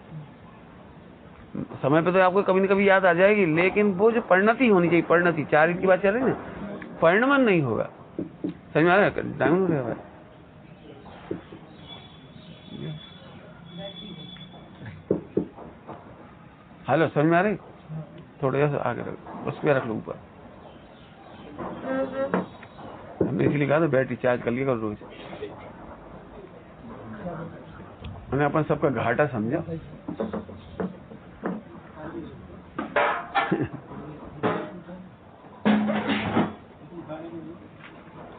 समय पे तो आपको कभी न कभी याद आ जाएगी, लेकिन वो जो परिणति होनी चाहिए, परिणति, 4 की बात चल रही है ना, परिणमन नहीं होगा। समझ में आ रहा है? टाइम हो गया भाई। हेलो, समझ में आ रही? थोड़ा सा आगे रख, उस पर रख लो ऊपर। हमने इसलिए कहा था बैटरी चार्ज कर लिया करो रोज। मैंने अपन सबका घाटा समझा।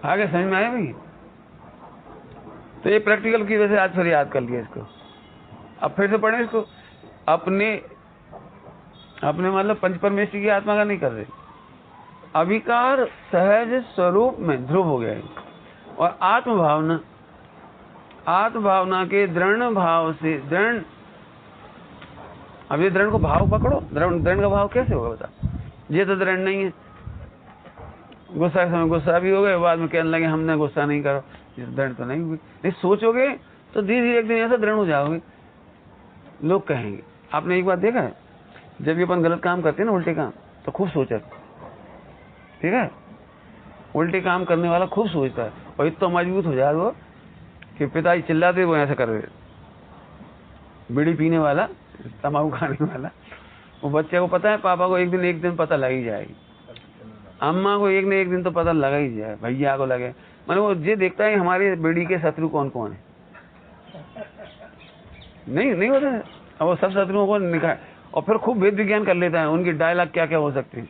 आगे समझ में आया भाई? तो ये प्रैक्टिकल की वजह से आज फिर याद कर लिया इसको। अब फिर से पढ़े इसको। अपने मतलब पंच परमेश्वरी की आत्मा का नहीं कर रहे, अविकार सहज स्वरूप में ध्रुव हो गया है। और आत्मभावना के दृढ़ भाव से दृढ़। अब ये दृढ़ को भाव पकड़ो, दृढ़ का भाव कैसे होगा बता? ये तो दृढ़ नहीं है। गुस्सा के समय गुस्सा भी हो गए, बाद में कहने लगे हमने गुस्सा नहीं करो, ये दृढ़ तो नहीं हुई। नहीं सोचोगे तो धीरे धीरे एक दिन ऐसा दृढ़ हो जाओगे, लोग कहेंगे। आपने एक बात देखा है, जब ये अपन गलत काम करते हैं ना, उल्टे काम, तो खूब सोचा, ठीक है? उल्टे काम करने वाला खूब सोचता है, और इतना मजबूत हो जाए वो कि पिताजी चिल्लाते वो ऐसा कर रहे। बीड़ी पीने वाला, तम्बाकू खाने वाला, वो बच्चे को पता है पापा को एक दिन पता लग ही जाएगी, अम्मा को एक न एक दिन तो पता लगा ही जाए, भैया को लगे। मतलब वो ये देखता है हमारे बीड़ी के शत्रु कौन कौन है। नहीं होता है। अब वो सब शत्रुओं को निकाल, और फिर खूब वेद विज्ञान कर लेता है, उनकी डायलॉग क्या क्या हो सकते हैं,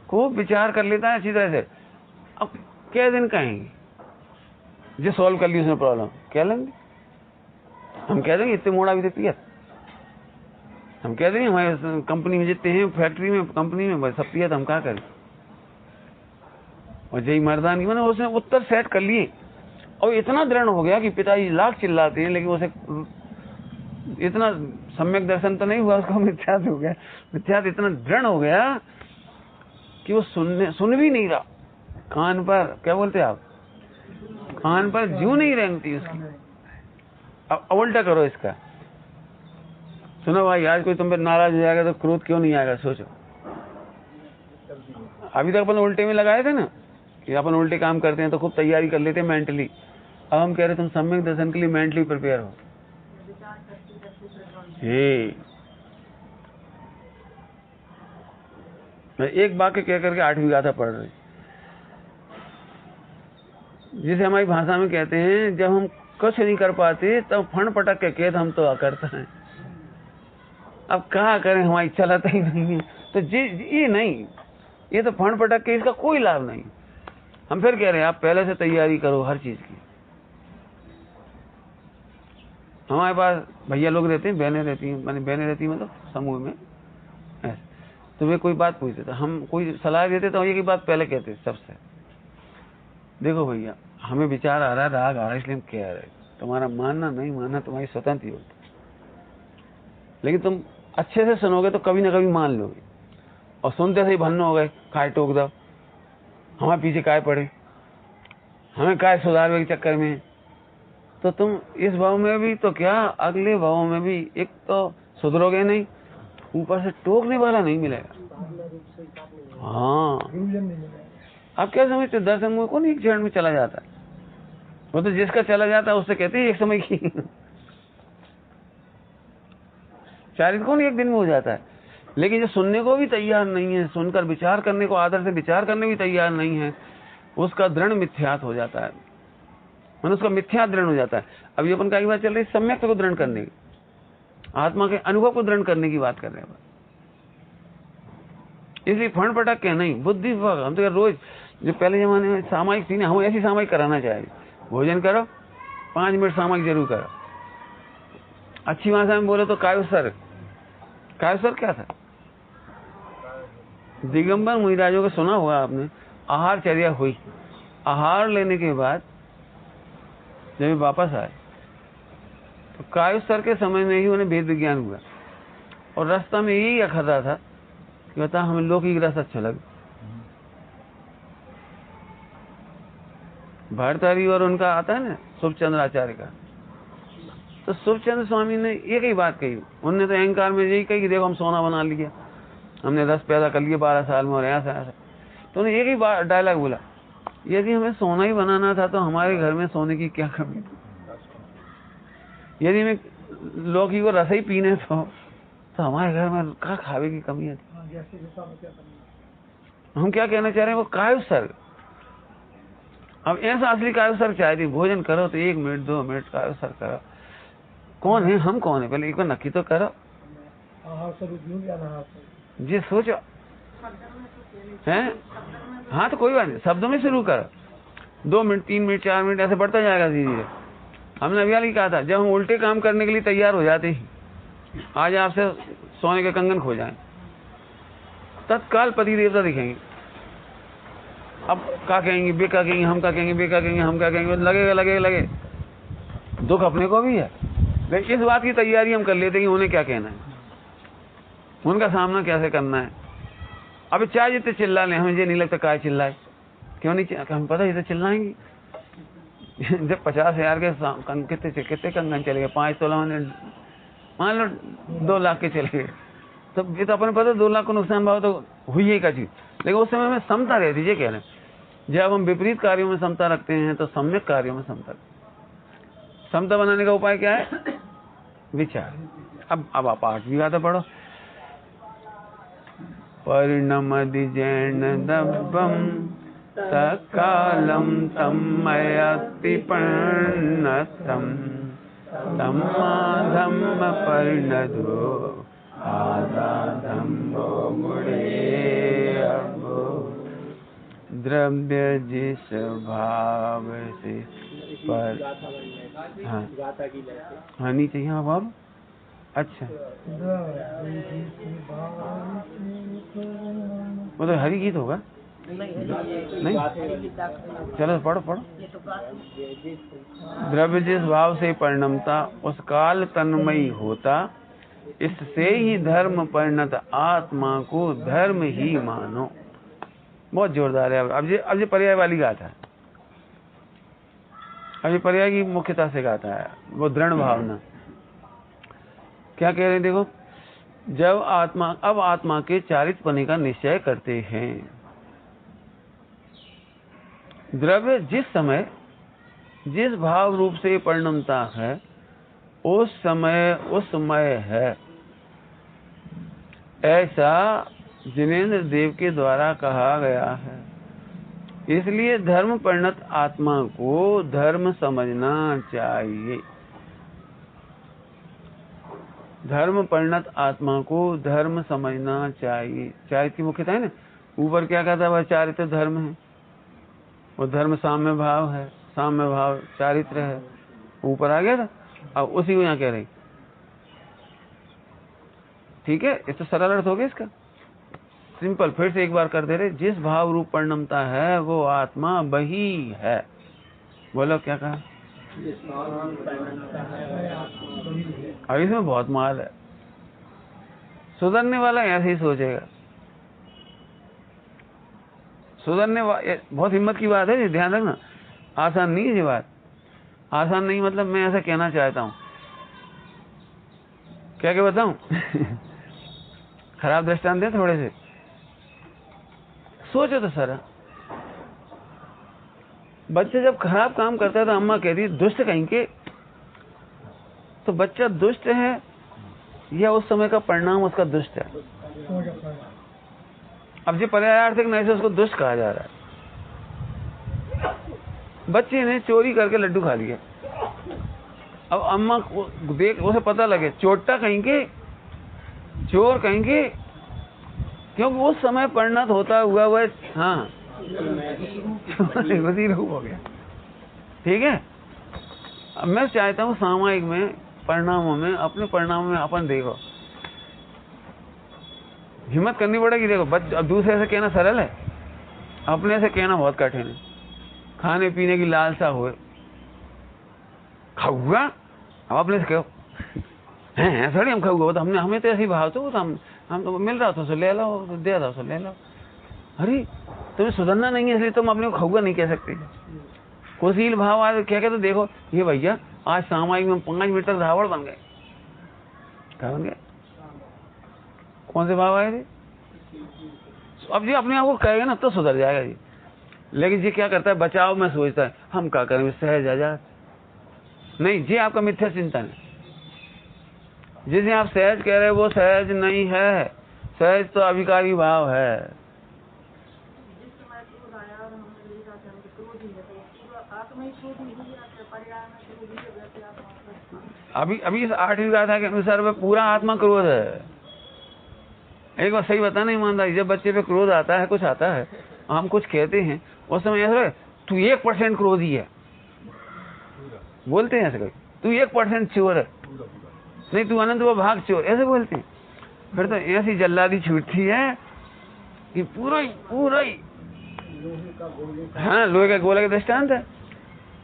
खूब विचार कर लेता है अच्छी तरह से। अब क्या दिन कहेंगे जो सॉल्व कर ली उसने प्रॉब्लम, कह लेंगे हम, कह देंगे इतने मोड़ा भी देती है, हम कह देंगे हमारे कंपनी में जितने हैं, फैक्ट्री में, कंपनी में सब पिया, हम क्या करें। और जय मर्दान की मैंने उसने उत्तर सेट कर लिए, और इतना दृढ़ हो गया कि पिताजी लाख चिल्लाते हैं, लेकिन उसे इतना सम्यक दर्शन तो नहीं हुआ उसको, मिथ्यात्व हो गया। मिथ्यात्व इतना दृढ़ हो गया कि वो सुन भी नहीं रहा। कान पर क्या बोलते आप, कान पर जू नहीं रेंगती उसकी। अब उल्टा करो इसका, सुनो भाई आज कोई तुम पे नाराज हो जाएगा तो क्रोध क्यों नहीं आएगा, सोचो। अभी तक अपन उल्टे में लगाए थे ना कि अपन उल्टे काम करते हैं तो खूब तैयारी कर लेते हैं मेंटली। अब हम कह रहे तुम सम्यक दर्शन के लिए मेंटली प्रिपेयर हो। मैं एक वाक्य कह करके 8वीं गाथा पढ़ रही, जिसे हमारी भाषा में कहते हैं जब हम कुछ नहीं कर पाते तब फण पटक के कहते हम तो करते हैं। अब क्या करें, हमारी चलता ही नहीं है। तो ये नहीं, ये तो फण पटक के इसका कोई लाभ नहीं। हम फिर कह रहे हैं आप पहले से तैयारी करो हर चीज की। हमारे पास भैया लोग रहते हैं, बहनें रहती हैं, माने बहनें रहती हैं मतलब समूह में ऐसे, तो वे कोई बात पूछते थे, हम कोई सलाह देते तो ये बात पहले कहते सबसे, देखो भैया हमें विचार आ रहा है, राग आ रहा है, इसलिए हम कह रहे हैं, तुम्हारा मानना नहीं मानना तुम्हारी स्वतंत्र होगी, लेकिन तुम अच्छे से सुनोगे तो कभी ना कभी मान लोगे। और सुनते से ही भन्न हो गए, काय टोक दो, हमारे पीछे काय पड़े, हमें काय सुधारने के चक्कर में, तो तुम इस भाव में भी तो क्या अगले भाव में भी एक तो सुधरोगे नहीं, ऊपर से टोकने वाला नहीं मिलेगा। हाँ, आप क्या समझते, दर्शन में कौन एक क्षण में चला जाता है, वो तो जिसका चला जाता है उससे कहते हैं एक समय की चारित कौन एक दिन में हो जाता है। लेकिन जो सुनने को भी तैयार नहीं है, सुनकर विचार करने को, आदर से विचार करने भी तैयार नहीं है, उसका दृढ़ मिथ्यात हो जाता है, मन उसका मिथ्या दृढ़ हो जाता है। अभी अपन का बात चल रही है सम्यक को दृढ़ करने की, आत्मा के अनुभव को दृढ़ करने की बात कर रहे हैं। इसलिए फण पटक के नहीं, बुद्धि हम तो रोज, जो पहले जमाने में सामायिक थी ना, हम ऐसी सामायिक कराना चाहिए। भोजन करो 5 मिनट सामायिक जरूर करो। अच्छी भाषा में बोले तो कायोसर, कायोसर क्या था, दिगंबर मुनिराजों को सुना होगा आपने, आहार चर्या हुई, आहार लेने के बाद जब वापस आए तो कायोसर के समय में ही उन्हें वेद विज्ञान हुआ, और रास्ता में यही अखरा था कि बता हमें लौकिक रस अच्छा लगे। भारतारी और उनका आता है ना शुभचंद्र आचार्य का, तो शुभचंद्र स्वामी ने एक ही बात कही, उनने तो अहंकार में यही कही कि देखो हम सोना बना लिया, हमने रस पैदा कर लिया 12 साल में, और ऐसा ऐसा। तो उन्हें एक ही डायलॉग बोला, यदि हमें सोना ही बनाना था तो हमारे घर में सोने की क्या कमी, यदि हमें लौकी को रस ही पीने तो हमारे घर में क्या खावे की कमी है। हम क्या कहना चाह रहे हैं, वो कायोसर्ग। अब ऐसा असली कायोसर्ग चाहती, भोजन करो तो 1 मिनट 2 मिनट कायोसर्ग करो। कौन है हम, कौन है, पहले एक बार नक्की तो करो जी, सोचो हैं। हाँ तो कोई बात नहीं, शब्दों में शुरू करो, 2 मिनट 3 मिनट 4 मिनट ऐसे बढ़ता जाएगा धीरे धीरे। हमने अभी हाल कहा था, जब हम उल्टे काम करने के लिए तैयार हो जाते हैं, आज आपसे सोने के कंगन खो जाए, तत्काल पति देवता दिखेंगे। अब क्या कहेंगे, बे क्या कहेंगे, हम क्या कहेंगे, बे क्या कहेंगे, हम क्या कहेंगे, लगेगा लगेगा लगे, दुख अपने को भी है। लेकिन इस बात की तैयारी हम कर लेते हैं कि उन्हें क्या कहना है, उनका सामना कैसे करना है। अब चाहे जितने चिल्ला लें, हमें ये नहीं लगता काय चिल्लाए, क्यों नहीं, हमें पता है ये तो चिल्लाएंगे। जब 50,000 के कितने कंगन चले गए, 5 तोला मान लो 2 लाख के चले गए, तो ये तो अपने पता 2 लाख को नुकसान भाव तो हुई ही का चीज। लेकिन उस समय में समता रहती, ये कह रहे हैं जब हम विपरीत कार्यों में समता रखते हैं तो सम्यक कार्यों में समता बनाने का उपाय क्या है, विचार। अब आप 8वीं गाथा पढ़ो। परिणमदि जैन दब्बम सकालम तन्मयति पर्णतम धम्मा धम्म परिणदो आदा धम्मो मुड़े अबो। द्रव्य जिस भाव से पर, हाँ नीचे यहाँ भाव, अच्छा वो तो हरि गीत होगा, नहीं चलो पढ़ो पढ़ो। द्रव्य जिस भाव से परिणमता उस काल तन्मयी होता, इससे ही धर्म परिणत आत्मा को धर्म ही मानो। बहुत जोरदार है। अब ये पर्याय वाली गाथा है, अब ये पर्याय की मुख्यता से गाता है, वो दृढ़ भावना। क्या कह रहे हैं देखो, जब आत्मा के चारित पने का निश्चय करते हैं, द्रव्य जिस समय जिस भाव रूप से परिणमता है उस समय है, ऐसा जिनेन्द्र देव के द्वारा कहा गया है। इसलिए धर्म परिणत आत्मा को धर्म समझना चाहिए। धर्म परिणत आत्मा को धर्म समझना चाहिए। चारित्र की मुख्यता है ना, ऊपर क्या कहता है, वह चारित्र धर्म है, वो धर्म साम्य भाव है, साम्य भाव चारित्र है, ऊपर आ गया था। अब उसी को यहाँ कह रही, ठीक है, ये तो सरल अर्थ हो गया इसका, सिंपल। फिर से एक बार कर दे रहे, जिस भाव रूप परिणमता है वो आत्मा वही है। बोलो क्या कहा, अब इसमें बहुत माल है, सुधरने वाला ऐसे ही सोचेगा। बहुत हिम्मत की बात है, ध्यान रखना, आसान नहीं है ये बात। आसान नहीं मतलब मैं ऐसा कहना चाहता हूँ, क्या बताऊं खराब दृष्टांत दे थोड़े से, सोचो तो सर, बच्चे जब खराब काम करता है तो अम्मा कहती है दुष्ट कहीं के, तो बच्चा दुष्ट है या उस समय का परिणाम उसका दुष्ट है? अब जो पर्यायार्थिक नहीं से उसको दुष्ट कहा जा रहा है। बच्चे ने चोरी करके लड्डू खा लिया, अब अम्मा को देख, उसे पता लगे चोटा कहेंगे, चोर कहेंगे, क्योंकि उस समय परिणत होता हुआ वह, हाँ वजीर हो गया। ठीक है, अब मैं चाहता हूँ सामायिक में परिणामों में, अपने परिणामों में अपन देखो, हिम्मत करनी पड़ेगी। देखो अब दूसरे से कहना सरल है, अपने से कहना बहुत कठिन है। खाने पीने की लालसा हुए, खाऊंगा, अब अपने से कहो हैं थोड़ी हम खाऊंगा, तो हमें तो ऐसी भाव, तो हम तो मिल रहा था सो ले लो, दे रहा सो ले लो। अरे तुम्हें सुधरना नहीं है, इसलिए तुम अपने को खाऊंगा नहीं कह सकते। कुशील भाव आज क्या कहते, देखो ये भैया आज सामायिक में 5 मिनट तक धावड़ बन गए। क्या बन गए? कौन से भाव आए थे? अब जी अपने आप को कहेगा ना तो सुधर जाएगा जी। लेकिन जी क्या करता है, बचाव में सोचता है हम क्या करें, सहज आजाद नहीं जी, आपका मिथ्या चिंतन है। जिसे आप सहज कह रहे हो वो सहज नहीं है, सहज तो अभिकारी भाव है। अभी इस 8वीं गाथा के अनुसार वह पूरा आत्मा क्रोध है। एक बार सही बता नहीं ईमानदारी, जब बच्चे पे क्रोध आता है, कुछ आता है, हम कुछ कहते हैं, उस समय ऐसा तू 1% क्रोधी है, बोलते हैं ऐसे, तू 1% चोर है, नहीं तू अनंत वो भाग चोर, ऐसे बोलते हैं। फिर तो ऐसी जल्लादी छूटती है कि पूरा ही हाँ, लोहे का गोला का दृष्टांत है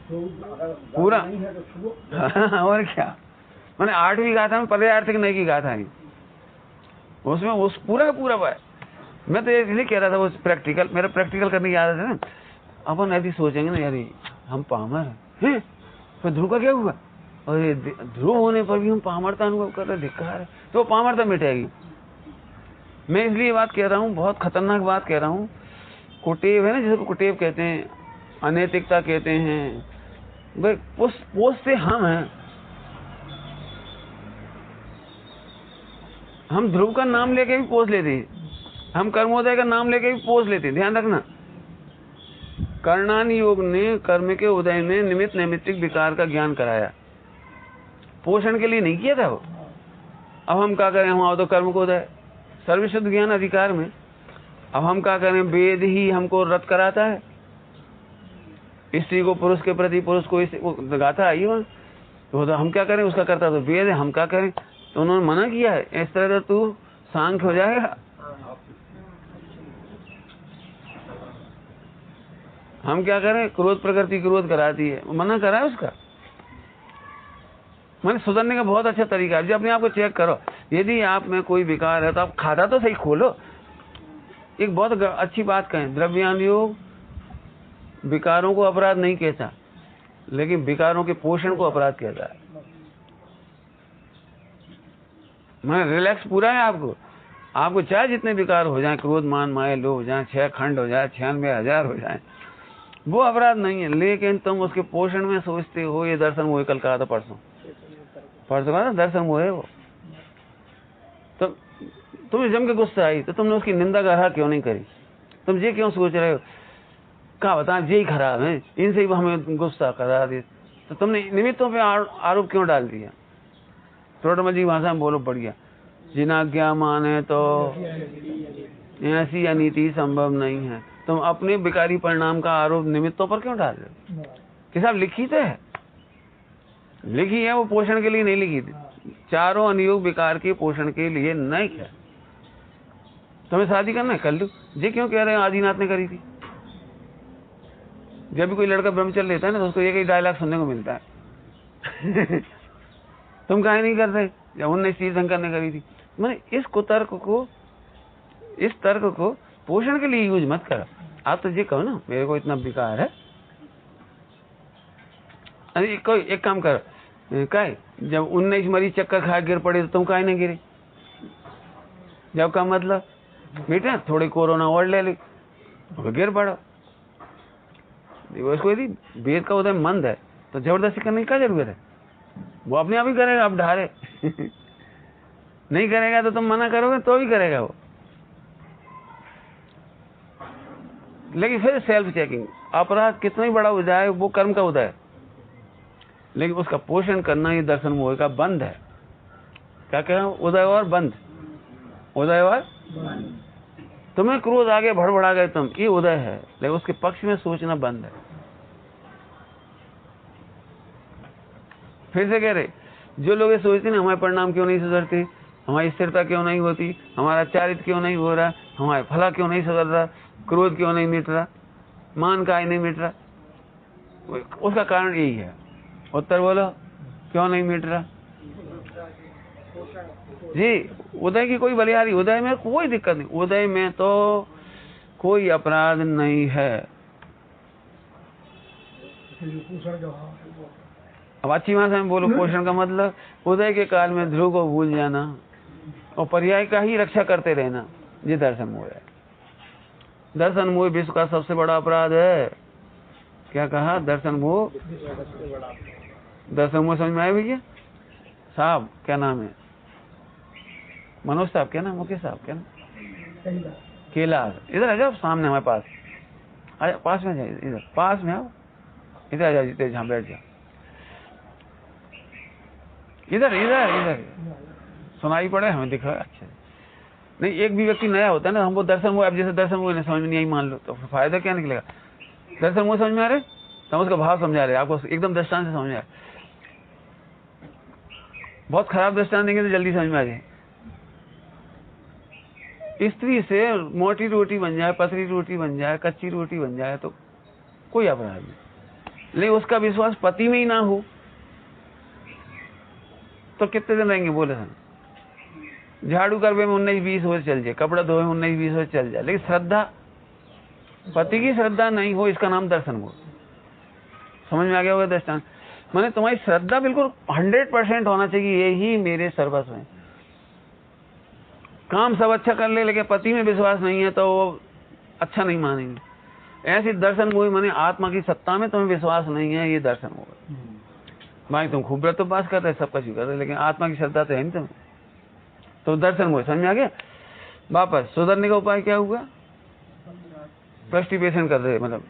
पूरा। हाँ, और क्या, मैंने 8वीं गाथा में पर्यायार्थिक नहीं की गाथा है, उसमें उस पूरा है। मैं तो इसलिए कह रहा था, वो प्रैक्टिकल, मेरा प्रैक्टिकल करने की आदत है ना। अपन ऐसी सोचेंगे ना, यार हम पामर हैं, फिर ध्रुव का क्या हुआ, और ध्रुव होने पर भी हम पामरता अनुभव कर रहे, धिक्कार है, तो पामरता मिटेगी। मैं इसलिए बात कह रहा हूँ, बहुत खतरनाक बात कह रहा हूँ। कुटेव है ना, जिसको कुटेव कहते हैं, अनैतिकता कहते हैं, भाई पोष से हम हैं। हम ध्रुव का नाम लेके भी पोष लेते हैं, हम कर्मोदय का नाम लेके भी पोष लेते हैं। ध्यान रखना, कर्णान योग ने कर्म के उदय में निमित्त नैमित्तिक विकार का ज्ञान कराया, पोषण के लिए नहीं किया था वो। अब हम क्या करें, हम आओ तो कर्म को उदय सर्वशुद्ध ज्ञान अधिकार में, अब हम क्या करें, वेद ही हमको रद्द कराता है। स्त्री को पुरुष के प्रति, पुरुष को गाथा आई वहां, तो हम क्या करें, उसका करता तो वेद है, हम क्या करें, तो उन्होंने मना किया है। इस तरह तो तू सांख्य हो जाएगा। हम क्या करें, क्रोध प्रकृति क्रोध कराती है, मना करा है उसका। मैंने सुधरने का बहुत अच्छा तरीका है, जब अपने आप को चेक करो, यदि आप में कोई विकार है तो आप खाता तो सही खोलो, एक बहुत अच्छी बात कहें, द्रव्यान योग विकारों को अपराध नहीं कहता, लेकिन विकारों के पोषण को अपराध कहता है। मैं रिलैक्स पूरा है आपको चाहे जितने विकार हो जाएं, क्रोध मान माया लोभ हो जाए, 6 खंड हो जाए, 96,000 हो जाए, वो अपराध नहीं है। लेकिन तुम उसके पोषण में सोचते हो ये दर्शन मोह, कल कहा था परसों कहा था दर्शन मोह है वो। तो तुम्हें जम के गुस्सा आई तो तुमने उसकी निंदा गढ़ा क्यों नहीं करी? तुम ये क्यों सोच रहे हो क्या बता ये ही खराब है, इनसे ही हमें गुस्सा करा दे? तो तुमने निमित्तों पे आरोप क्यों डाल दिया? टोटमल जी भाषा में बोलो बढ़िया, जिनाज्ञा माने तो ऐसी अनीति संभव नहीं है। तुम अपने विकारी परिणाम का आरोप निमित्तों पर क्यों डाल रहे हो? कि साहब लिखी तो है, लिखी है, वो पोषण के लिए नहीं लिखी थी, चारों अनुयोग विकार के पोषण के लिए नहीं है। तुम्हें शादी करना है कर लो, ये क्यों कह रहे हो आदिनाथ ने करी थी? जब भी कोई लड़का ब्रह्मचर्य लेता है ना तो उसको एक ही डायलॉग सुनने को मिलता है तुम काहे नहीं कर रहे? जब उनने तीर्थंकर ने करी थी। मैंने इस तर्क को पोषण के लिए यूज मत करो। आप तो ये कहो ना मेरे को इतना विकार है, अरे कोई एक काम करो, काहे जब 19 मरीज चक्कर खा गिर पड़े तो तुम काहे नहीं गिरे? जब का मतलब बेटा थोड़ी कोरोना और ले ली गिर पड़ो। इसको यदि वेद का उदय मंद है तो जबरदस्ती करने की क्या जरूरत है? वो अपने आप ही करेगा, आप ढारे नहीं करेगा तो तुम मना करोगे तो भी करेगा वो। लेकिन फिर सेल्फ चेकिंग, अपराध कितना ही बड़ा हो जाए वो कर्म का उदय है, लेकिन उसका पोषण करना ये दर्शन मोह का बंद है। क्या कह रहा हूं? उदय और बंद, उदय और तुम्हें क्रोध आगे भड़बड़ा गए तुम, ये उदय है, लेकिन उसके पक्ष में सोचना बंद है। फिर से कह रहे जो लोग ये सोचते ना हमारे परिणाम क्यों नहीं सुधरते, हमारी स्थिरता क्यों नहीं होती, हमारा चारित्र क्यों नहीं हो रहा, हमारे फला क्यों नहीं सुधर रहा, क्रोध क्यों नहीं मिट रहा, मान का ही नहीं मिट रहा, उसका कारण यही है। उत्तर बोलो क्यों नहीं मिट रहा? जी उदय की कोई बलिहारी, उदय में कोई दिक्कत नहीं, उदय में तो कोई अपराध नहीं है। अब अच्छी भाषा में बोलो, पोषण का मतलब उदय के काल में ध्रुव को भूल जाना और पर्याय का ही रक्षा करते रहना, ये दर्शन मोह है। दर्शन मोह विश्व का सबसे बड़ा अपराध है। क्या कहा? दर्शन मोह, दर्शन मोह समझ में आया भैया? साहब क्या नाम है? मनोज साहब क्या नाम? मुकेश साहब क्या नाम? कैलाश, इधर आ जाओ सामने हमारे पास, आजा पास में जाइए, इधर पास में आओ, इधर आ जाओ, जितने जहाँ बैठ जाओ, इधर इधर इधर सुनाई पड़े हमें, दिख रहा है अच्छा। नहीं एक भी व्यक्ति नया होता है ना, हमको दर्शन मोह, अब जैसे दर्शन मोह समझ में नहीं आई मान लो तो फायदा क्या निकलेगा? दर्शन मोह समझ में आ रहे तो हम उसका भाव समझा रहे, आपको एकदम दृष्टांत से समझ में आ रहा। बहुत खराब दृष्टांत देंगे तो जल्दी समझ में आ जाए। स्त्री से मोटी रोटी बन जाए, पतली रोटी बन जाए, कच्ची रोटी बन जाए तो कोई अपराध नहीं, लेकिन उसका विश्वास पति में ही ना हो तो कितने दिन रहेंगे? बोले सर झाड़ू करवे में 19-20 वर्ष चल जाए, कपड़ा धोए में 19-20 वर्ष चल जाए, लेकिन श्रद्धा, पति की श्रद्धा नहीं हो, इसका नाम दर्शन हो। समझ में आ गया होगा दृष्टांत? मैंने तुम्हारी श्रद्धा बिल्कुल 100% होना चाहिए, यही मेरे सर्वस्व है। काम सब अच्छा कर ले लेकिन पति में विश्वास नहीं है तो वो अच्छा नहीं मानेंगे। ऐसी दर्शन मोह, माने आत्मा की सत्ता में तुम्हें विश्वास नहीं है, ये दर्शन मोह। भाई तुम खूब व्रत उपवास कर रहे, सब कुछ कर रहे, लेकिन आत्मा की श्रद्धा तो है नहीं तुम्हें, तो दर्शन मोह। समझ में आ गया? वापस सुधरने का उपाय क्या हुआ? प्रस्टिपेशन कर रहे, मतलब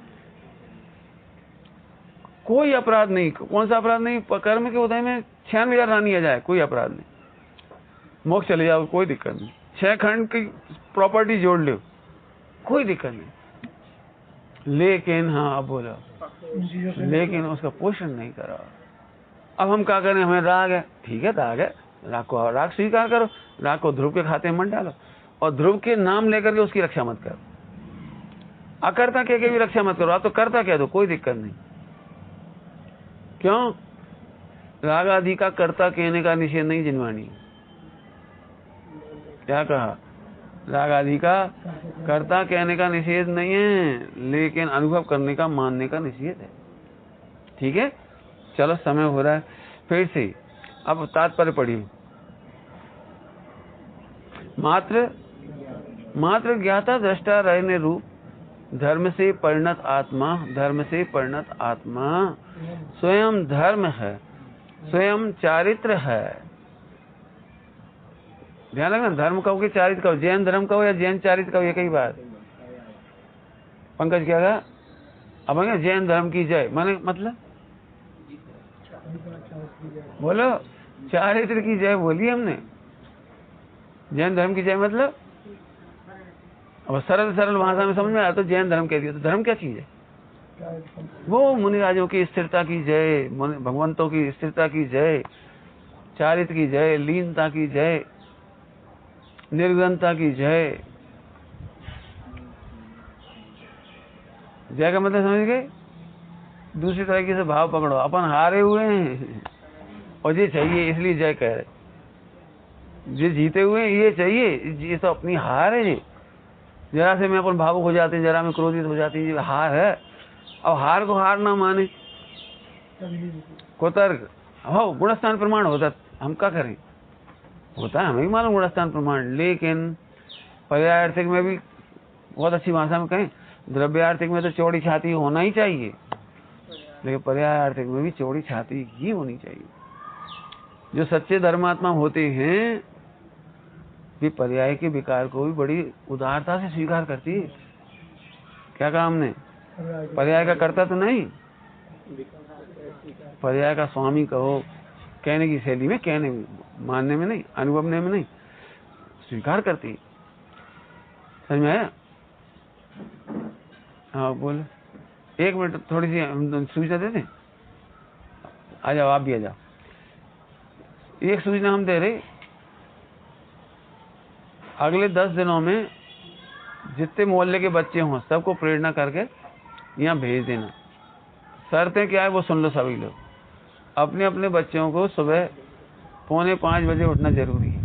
कोई अपराध नहीं। कौन सा अपराध नहीं? कर्म के उदय में 96,000 रानी आ जाए, कोई अपराध नहीं, मोक्ष चले जाओ, कोई दिक्कत नहीं। 6 खंड की प्रॉपर्टी जोड़ लो, कोई दिक्कत नहीं। लेकिन हाँ अब बोलो, लेकिन उसका पोषण नहीं करा। अब हम क्या करें? हमें राग है, ठीक है राग है, राग को राग स्वीकार करो, राग को ध्रुव के खाते में मत डालो, और ध्रुव के नाम लेकर के उसकी रक्षा मत करो, अकर्ता कह के भी रक्षा मत करो, आप तो कर्ता कह दो, कोई दिक्कत नहीं। क्यों? राग आदि का कर्ता कहने का निषेध नहीं जिनवाणी। क्या कहा? राग आदि का कर्ता कहने का निषेध नहीं है, लेकिन अनुभव करने का, मानने का निषेध है। ठीक है, चलो समय हो रहा है, फिर से अब तात्पर्य पढ़िए। मात्र ज्ञाता दृष्टा रहने रूप धर्म से परिणत आत्मा, धर्म से परिणत आत्मा स्वयं धर्म है, स्वयं चारित्र है। ध्यान रखना, धर्म कहो कि चारित्र कहो, जैन धर्म कहो या जैन चारित्र कहो, ये कई बात। पंकज क्या कहा? अब जैन धर्म की जय, माने मतलब बोलो, चारित्र की जय बोली हमने। जैन धर्म की जय मतलब अब सरल भाषा में समझ में आया तो जैन धर्म कह दिया। तो धर्म क्या चीज है? वो मुनिराजों की स्थिरता की जय, भगवंतों की स्थिरता की जय, चारित्र की जय, लीनता की जय, निर्गुणता की जय। जय का मतलब समझ गए? दूसरी तरीके से भाव पकड़ो, अपन हारे हुए हैं और ये चाहिए इसलिए जय कह रहे, ये जीते हुए हैं ये चाहिए, ये तो अपनी हार है। जरा से मैं अपन भावुक हो जाते हैं, जरा में क्रोधित हो जाते हैं, ये हार है। अब हार को हार ना माने कुतर्क, हो गुणस्थान प्रमाण होता, हम क्या करें? होता है, हमें भी मालूम गुणस्थान प्रमाण, लेकिन पर्यायार्थिक में भी बहुत अच्छी भाषा में कहें, द्रव्यार्थिक में तो चौड़ी छाती होना ही चाहिए, लेकिन पर्यायार्थिक में भी चौड़ी छाती ही होनी चाहिए। जो सच्चे धर्मात्मा होते हैं वे पर्याय के विकार को भी बड़ी उदारता से स्वीकार करती है। क्या कहा हमने? पर्याय का कर्ता तो नहीं, पर्याय का स्वामी कहो, कहने की शैली में, कहने में, मानने में नहीं, अनुभवने में नहीं, स्वीकार करती है। समझ में आया? हाँ बोलो, एक मिनट थोड़ी सी सूचना दे दें। आ जाओ, आप भी आ जाओ। एक सूचना हम दे रहे, अगले 10 दिनों में जितने मोहल्ले के बच्चे हों सबको प्रेरणा करके यहाँ भेज देना। शर्तें क्या है वो सुन लो सभी लोग। अपने अपने बच्चों को सुबह 4:45 बजे उठना जरूरी है।